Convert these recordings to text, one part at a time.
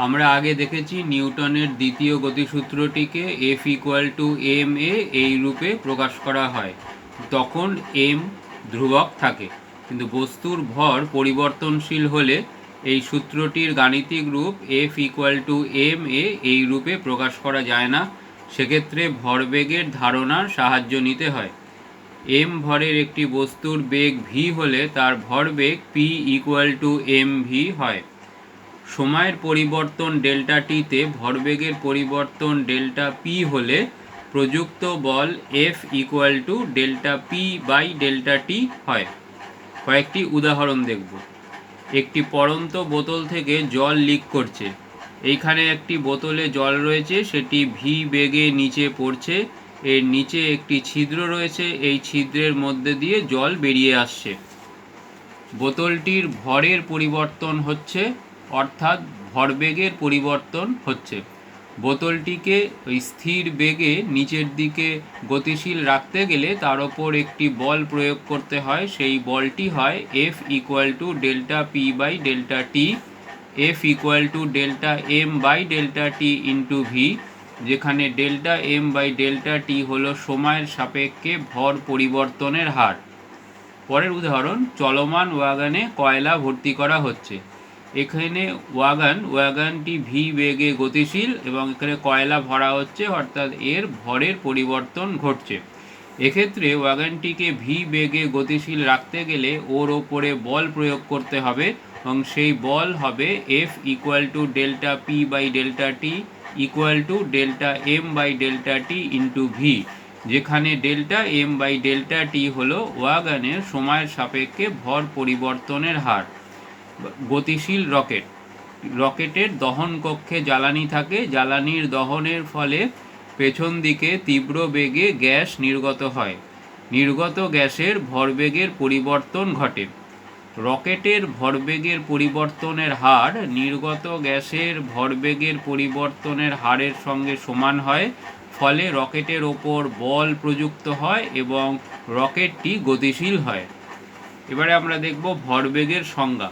আমরা আগে দেখেছি নিউটনের দ্বিতীয় গতিসূত্রটিকে F = ma এই রূপে প্রকাশ করা হয়। তখন m ধ্রুবক থাকে, কিন্তু বস্তুর ভর পরিবর্তনশীল হলে এই সূত্রটির গাণিতিক রূপ F = ma এই রূপে প্রকাশ করা যায় না। সেক্ষেত্রে ভরবেগের ধারণার সাহায্য নিতে হয়। m ভরের একটি বস্তুর বেগ v হলে তার ভরবেগ p = mv হয়। সময়ের পরিবর্তন ডেল্টা টিতে ভরবেগের পরিবর্তন ডেল্টা পি হলে প্রযুক্ত বল F = delta P by delta T হয়। কয়েকটি উদাহরণ দেখব। একটি পড়ন্ত বোতল থেকে জল লিক করছে। এইখানে একটি বোতলে জল রয়েছে, সেটি ভি বেগে নিচে পড়ছে। এর নিচে একটি ছিদ্র রয়েছে, এই ছিদ্রের মধ্যে দিয়ে জল বেরিয়ে আসছে। বোতলটির ভরের পরিবর্তন হচ্ছে, অর্থাৎ ভরবেগের পরিবর্তন হচ্ছে। বোতলটিকে স্থির বেগে নিচের দিকে গতিশীল রাখতে গেলে তার ওপর একটি বল প্রয়োগ করতে হয়। সেই বলটি হয় F = delta P by delta T, F = delta M by delta T into V, যেখানে delta M by delta T হলো সময়ের সাপেক্ষে ভর পরিবর্তনের হার। পরের উদাহরণ, চলমান ওয়াগনে কয়লা ভর্তি করা হচ্ছে। এখানে ওয়াগনটি ভি বেগে গতিশীল এবং এখানে কয়লা ভরা হচ্ছে, অর্থাৎ এর ভরের পরিবর্তন ঘটছে। এক্ষেত্রে ওয়াগনটিকে ভি বেগে গতিশীল রাখতে গেলে ওর ওপরে বল প্রয়োগ করতে হবে এবং সেই বল হবে F = delta P by delta T = delta M by delta T into V, যেখানে delta M by delta T হলো ওয়াগনের সময়ের সাপেক্ষে ভর পরিবর্তনের হার। গতিশীল রকেটের দহন কক্ষে জ্বালানি থাকে। জ্বালানির দহনের ফলে পেছন দিকে তীব্র বেগে গ্যাস নির্গত হয়। নির্গত গ্যাসের ভরবেগের পরিবর্তন ঘটে। রকেটের ভরবেগের পরিবর্তনের হার নির্গত গ্যাসের ভরবেগের পরিবর্তনের হারের সঙ্গে সমান হয়। ফলে রকেটের ওপর বল প্রযুক্ত হয় এবং রকেটটি গতিশীল হয়। এবারে আমরা দেখব ভরবেগের সংজ্ঞা।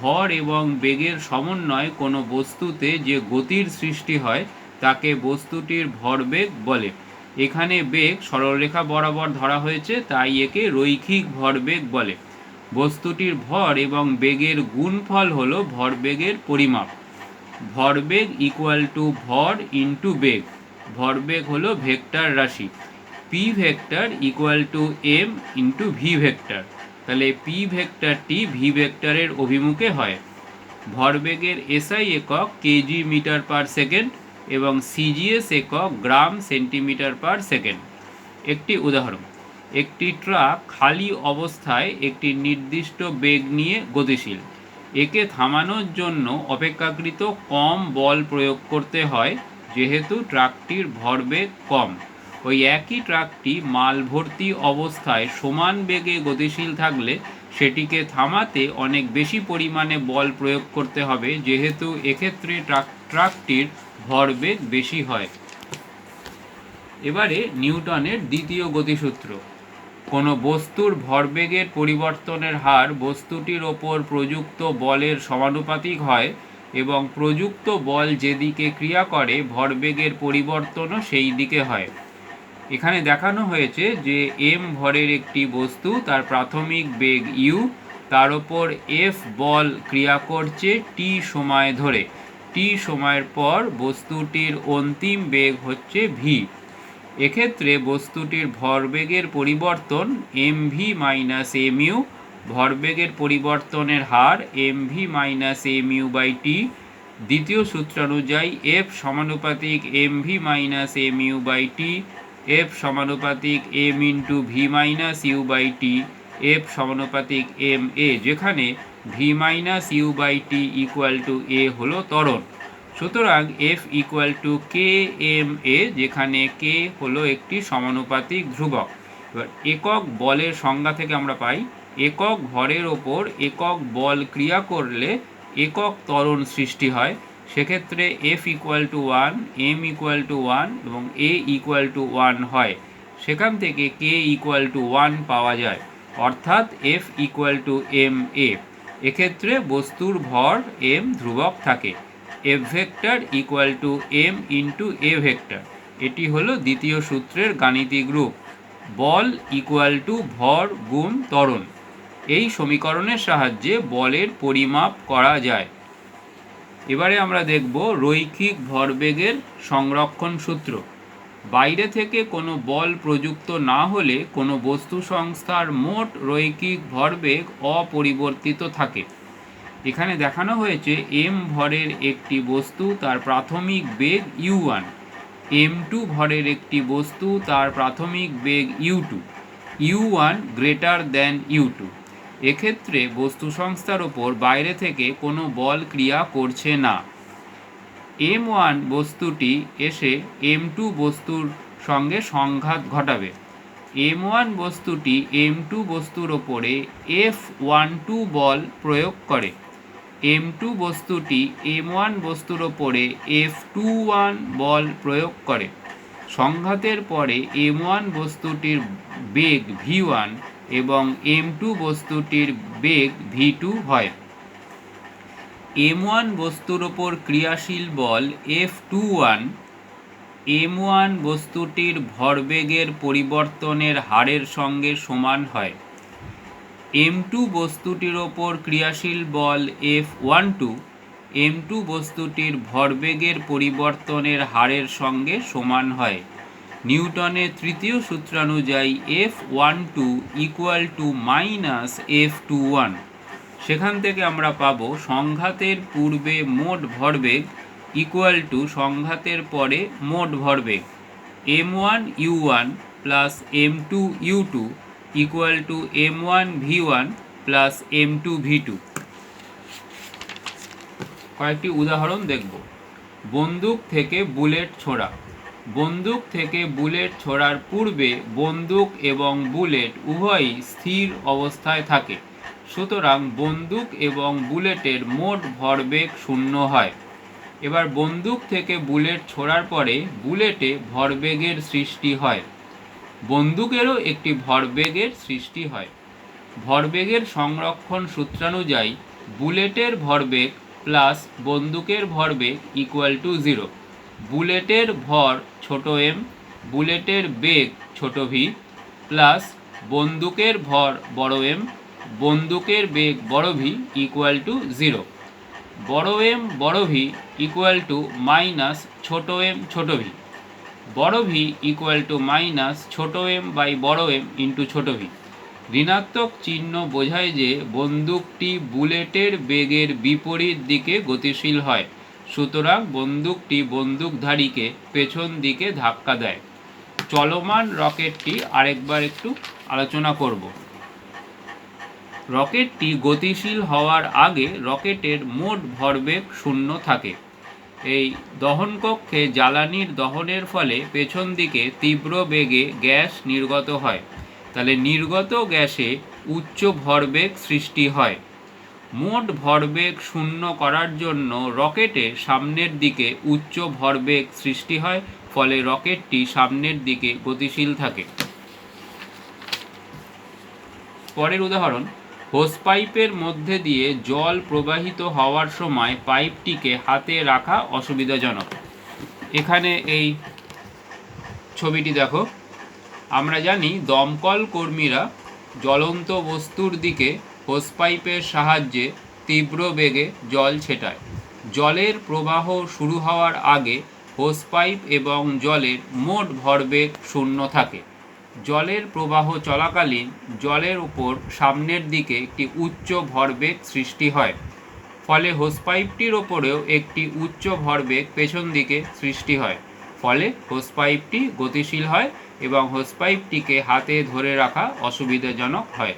ভর এবং বেগের সমন্বয়ে কোনো বস্তুতে যে গতির সৃষ্টি হয় তাকে বস্তুটির ভরবেগ বলে। এখানে বেগ সরলরেখা বরাবর ধরা হয়েছে, তাই একে রৈখিক ভরবেগ বলে। বস্তুটির ভর এবং বেগের গুণফল হলো ভরবেগের পরিমাপ। ভরবেগ = ভর ইন্টু বেগ। ভরবেগ হলো ভেক্টর রাশি। P vector = m into V vector. তাহলে পি ভেক্টরটি ভি ভেক্টরের অভিমুখে হয়। ভরবেগের এসআই একক কেজি মিটার পার সেকেন্ড এবং সিজিএস একক গ্রাম সেন্টিমিটার পার সেকেন্ড। একটি উদাহরণ, একটি ট্রাক খালি অবস্থায় একটি নির্দিষ্ট বেগ নিয়ে গতিশীল। একে থামানোর জন্য অপেক্ষাকৃত কম বল প্রয়োগ করতে হয়, যেহেতু ট্রাকটির ভরবেগ কম। ওই একই ট্রাকটি মাল ভর্তি অবস্থায় সমান বেগে গতিশীল থাকলে সেটিকে থামাতে অনেক বেশি পরিমাণে বল প্রয়োগ করতে হবে, যেহেতু এক্ষেত্রে ট্রাকটির ভরবেগ বেশি হয়। এবারে নিউটনের দ্বিতীয় গতিসূত্র। কোনো বস্তুর ভরবেগের পরিবর্তনের হার বস্তুটির ওপর প্রযুক্ত বলের সমানুপাতিক হয় এবং প্রযুক্ত বল যেদিকে ক্রিয়া করে ভরবেগের পরিবর্তনও সেই দিকে হয়। এখানে দেখানো হয়েছে যে m ভরের একটি বস্তু, তার প্রাথমিক বেগ u, তার ওপর F বল ক্রিয়া করছে t সময় ধরে। t সময়ের পর বস্তুটির অন্তিম বেগ হচ্ছে v। এক্ষেত্রে বস্তুটির ভরবেগের পরিবর্তন mv - mu। ভরবেগের পরিবর্তনের হার mv - mu বাই t। দ্বিতীয় সূত্রানুযায়ী F সমানুপাতিক mv - mu by t, F সমানুপাতিক m into v - u by t, F সমানুপাতিক ma, যেখানে v - u by t = a হলো ত্বরণ। সুতরাং F = kma, যেখানে k হলো একটি সমানুপাতিক ধ্রুবক। এবার একক বলের সংজ্ঞা থেকে আমরা পাই, একক ভরের ওপর একক বল ক্রিয়া করলে একক ত্বরণ সৃষ্টি হয়। সেক্ষেত্রে F = 1, m = 1 এবং a = 1 হয়। সেখান থেকে k = 1 পাওয়া যায়, অর্থাৎ F = ma। এক্ষেত্রে বস্তুর ভর m ধ্রুবক থাকে। F vector equal to M into A vector. এটি হলো দ্বিতীয় সূত্রের গাণিতিক রূপ। বল ইকুয়াল টু ভর গুণ ত্বরণ। এই সমীকরণের সাহায্যে বলের পরিমাপ করা যায়। এবারে আমরা দেখব রৈখিক ভরবেগের সংরক্ষণ সূত্র। বাইরে থেকে কোনো বল প্রযুক্ত না হলে কোনো বস্তু সংস্থার মোট রৈখিক ভরবেগ অপরিবর্তিত থাকে। এখানে দেখানো হয়েছে এম ভরের একটি বস্তু, তার প্রাথমিক বেগ u1, m2 ভরের একটি বস্তু, তার প্রাথমিক বেগ u2, u1 greater than u2। এক্ষেত্রে বস্তু সংস্থার ওপর বাইরে থেকে কোনো বল ক্রিয়া করছে না। m1 বস্তুটি এসে m2 বস্তুর সঙ্গে সংঘাত ঘটাবে। m1 বস্তুটি m2 বস্তুর ওপরে F12 বল প্রয়োগ করে। m2 বস্তুটি m1 বস্তুর ওপরে F21 বল প্রয়োগ করে। সংঘাতের পরে m1 বস্তুটির বেগ v1 এবং m2 বস্তুটির বেগ v2 হয়। m1 বস্তুর ওপর ক্রিয়াশীল বল F21 m1 বস্তুটির ভরবেগের পরিবর্তনের হারের সঙ্গে সমান হয়। m2 বস্তুটির ওপর ক্রিয়াশীল বল F12 m2 বস্তুটির ভরবেগের পরিবর্তনের হারের সঙ্গে সমান হয়। নিউটনের তৃতীয় সূত্রানুযায়ী F12 equal to minus F21। সেখান থেকে আমরা পাবো সংঘাতের পূর্বে মোট ভরবেগ ইকুয়াল টু সংঘাতের পরে মোট ভরবেগ। m1 u1 plus m2 u2 equal to m1 v1 plus m2 v2। কয়েকটি উদাহরণ দেখব। বন্দুক থেকে বুলেট ছোড়া। বন্দুক থেকে বুলেট ছোড়ার পূর্বে বন্দুক এবং বুলেট উভয়ই স্থির অবস্থায় থাকে, সুতরাং বন্দুক এবং বুলেটের মোট ভরবেগ 0 হয়। এবার বন্দুক থেকে বুলেট ছোড়ার পরে বুলেটে ভরবেগের সৃষ্টি হয়। বন্দুকেরও একটি ভরবেগের সৃষ্টি হয়। ভরবেগের সংরক্ষণ সূত্রানুযায়ী বুলেটের ভরবেগ প্লাস বন্দুকের ভরবেগ ইকুয়াল টু 0। বুলেটের ভর ছোট m, বুলেটের বেগ ছোট v, প্লাস বন্দুকের ভর বড় M, বন্দুকের বেগ বড় v ইকুয়াল টু 0। বড় M বড় v ইকুয়াল টু মাইনাস ছোট m ছোট v। বড় v ইকুয়াল টু মাইনাস ছোট m বাই বড় m ইন্টু ছোট v। ঋণাত্মক চিহ্ন বোঝায় যে বন্দুকটি বুলেটের বেগের বিপরীত দিকে গতিশীল হয়, সুতরাং বন্দুকটি বন্দুকধারীকে পেছন দিকে ধাক্কা দেয়। চলমান রকেটটি আরেকবার একটু আলোচনা করব। রকেটটি গতিশীল হওয়ার আগে রকেটের মোট ভরবেগ 0 থাকে। এই দহনকক্ষে জ্বালানির দহনের ফলে পেছন দিকে তীব্র বেগে গ্যাস নির্গত হয়, তাহলে নির্গত গ্যাসে উচ্চ ভরবেগ সৃষ্টি হয়। মোট ভরবেগ 0 করার জন্য রকেটে সামনের দিকে উচ্চ ভরবেগ সৃষ্টি হয়, ফলে রকেটটি সামনের দিকে গতিশীল থাকে। পরের উদাহরণ, হোস পাইপের মধ্যে দিয়ে জল প্রবাহিত হওয়ার সময় পাইপটিকে হাতে রাখা অসুবিধাজনক। এখানে এই ছবিটি দেখো। আমরা জানি দমকল কর্মীরা জ্বলন্ত বস্তুর দিকে হোস পাইপের সাহায্যে তীব্র বেগে জল ছেটায়। জলের প্রবাহ শুরু হওয়ার আগে হোস পাইপ এবং জলের মোট ভরবেগ 0 থাকে। জলের প্রবাহ চলাকালীন জলের উপর সামনের দিকে একটি উচ্চ ভরবেগ সৃষ্টি হয়, ফলে হোস পাইপটির ওপরেও একটি উচ্চ ভরবেগ পেছন দিকে সৃষ্টি হয়, ফলে হোস পাইপটি গতিশীল হয় এবং হোস পাইপটিকে হাতে ধরে রাখা অসুবিধাজনক হয়।